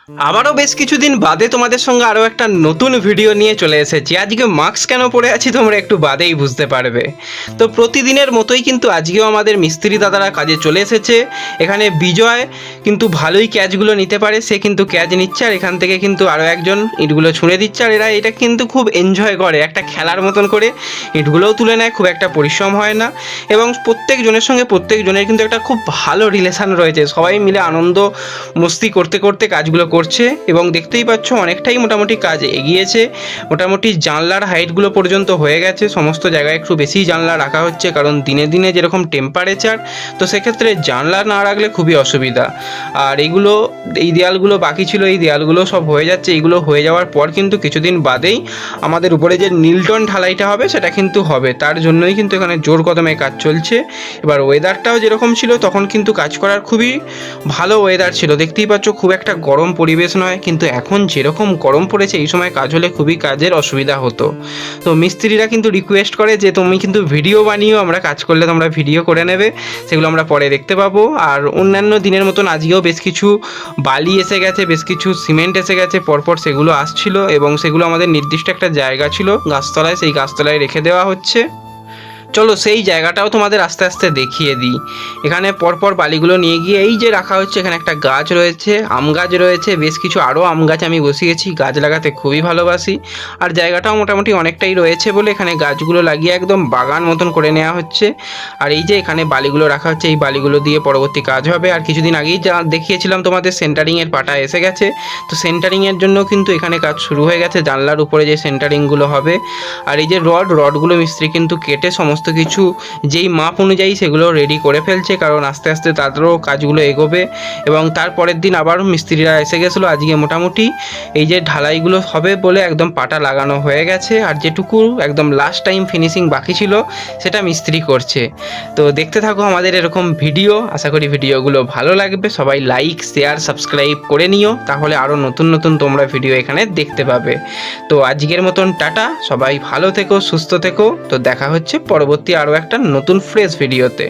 আবারও বেশ কিছুদিন বাদে তোমাদের সঙ্গে আরও একটা নতুন ভিডিও নিয়ে চলে এসেছি। আজকে মাস্ক কেন পরে আছি তোমরা একটু বাদেই বুঝতে পারবে। তো প্রতিদিনের মতোই কিন্তু আজকেও আমাদের মিস্ত্রি দাদারা কাজে চলে এসেছে। এখানে বিজয় কিন্তু ভালোই ক্যাচগুলো নিতে পারে, সে কিন্তু ক্যাচ নিচ্ছে, আর এখান থেকে কিন্তু আরও একজন ইটগুলো ছুঁড়ে দিচ্ছে। আর এরা এটা কিন্তু খুব এনজয় করে, একটা খেলার মতন করে ইটগুলোও তুলে নেয়, খুব একটা পরিশ্রম হয় না। এবং প্রত্যেকজনের সঙ্গে প্রত্যেকজনের কিন্তু একটা খুব ভালো রিলেশান রয়েছে, সবাই মিলে আনন্দ মস্তি করতে করতে কাজগুলো করছে। এবং দেখতেই পাচ্ছ অনেকটাই মোটামুটি কাজ এগিয়েছে, মোটামুটি জানলার হাইটগুলো পর্যন্ত হয়ে গেছে। সমস্ত জায়গায় একটু বেশি জানলা রাখা হচ্ছে, কারণ দিনে দিনে যেরকম টেম্পারেচার, তো সেক্ষেত্রে জানলা না রাখলে খুবই অসুবিধা। আর এই দেয়ালগুলো বাকি ছিল, এই দেয়ালগুলো সব হয়ে যাচ্ছে। এইগুলো হয়ে যাওয়ার পর কিন্তু কিছুদিন বাদেই আমাদের উপরে যে নীলটন ঢালাইটা হবে সেটা কিন্তু হবে, তার জন্যই কিন্তু এখানে জোর কদমে কাজ চলছে। এবার ওয়েদারটাও যেরকম ছিল তখন কিন্তু কাজ করার খুবই ভালো ওয়েদার ছিল, দেখতেই পাচ্ছ খুব একটা গরম পরিবেশ নয়। কিন্তু এখন যেরকম গরম পড়েছে এই সময় কাজ হলে খুবই কাজের অসুবিধা হতো। তো মিস্ত্রিরা কিন্তু রিকোয়েস্ট করে যে তুমি কিন্তু ভিডিও বানিও, আমরা কাজ করলে তোমরা ভিডিও করে নেবে, সেগুলো আমরা পরে দেখতে পাবো। আর অন্যান্য দিনের মতন আজকেও বেশ কিছু বালি এসে গেছে, বেশ কিছু সিমেন্ট এসে গেছে, পরপর সেগুলো আসছিল এবং সেগুলো আমাদের নির্দিষ্ট একটা জায়গা ছিল গাছতলায়, সেই গাছতলায় রেখে দেওয়া হচ্ছে। চলো সেই জায়গাটাও তোমাদের আস্তে আস্তে দেখিয়ে দিই। এখানে পরপর বালিগুলো নিয়ে গিয়ে এই যে রাখা হচ্ছে, এখানে একটা গাছ রয়েছে, আম গাছ রয়েছে, বেশ কিছু আরও আম গাছ আমি বসিয়েছি, গাছ লাগাতে খুবই ভালোবাসি। আর জায়গাটাও মোটামুটি অনেকটাই রয়েছে বলে এখানে গাছগুলো লাগিয়ে একদম বাগান মতন করে নেওয়া হচ্ছে। আর এই যে এখানে বালিগুলো রাখা হচ্ছে, এই বালিগুলো দিয়ে পরবর্তী কাজ হবে। আর কিছুদিন আগেই যা দেখিয়েছিলাম তোমাদের সেন্টারিংয়ের পাটা এসে গেছে, তো সেন্টারিংয়ের জন্য কিন্তু এখানে কাজ শুরু হয়ে গেছে, জানলার উপরে যে সেন্টারিংগুলো হবে। আর এই যে রডগুলো মিস্ত্রি কিন্তু কেটে সমস্ত কিছু যেই মাপ অনুযায়ী সেগুলো রেডি করে ফেলছে, কারণ আস্তে আস্তে তাদেরও কাজগুলো এগোবে। এবং তারপরের দিন আবার মিস্ত্রিরা এসে গেছিলো। আজকে মোটামুটি এই যে ঢালাইগুলো হবে বলে একদম পাটা লাগানো হয়ে গেছে, আর যেটুকু একদম লাস্ট টাইম ফিনিশিং বাকি ছিল সেটা মিস্ত্রি করছে। তো দেখতে থাকো আমাদের এরকম ভিডিও, আশা করি ভিডিওগুলো ভালো লাগবে। সবাই লাইক শেয়ার সাবস্ক্রাইব করে নিও, তাহলে আরও নতুন নতুন তোমরা ভিডিও এখানে দেখতে পাবে। তো আজকের মতন টাটা, সবাই ভালো থেকো, সুস্থ থেকো। তো দেখা হচ্ছে পরবর্তী আরও একটা নতুন ফ্রেশ ভিডিওতে।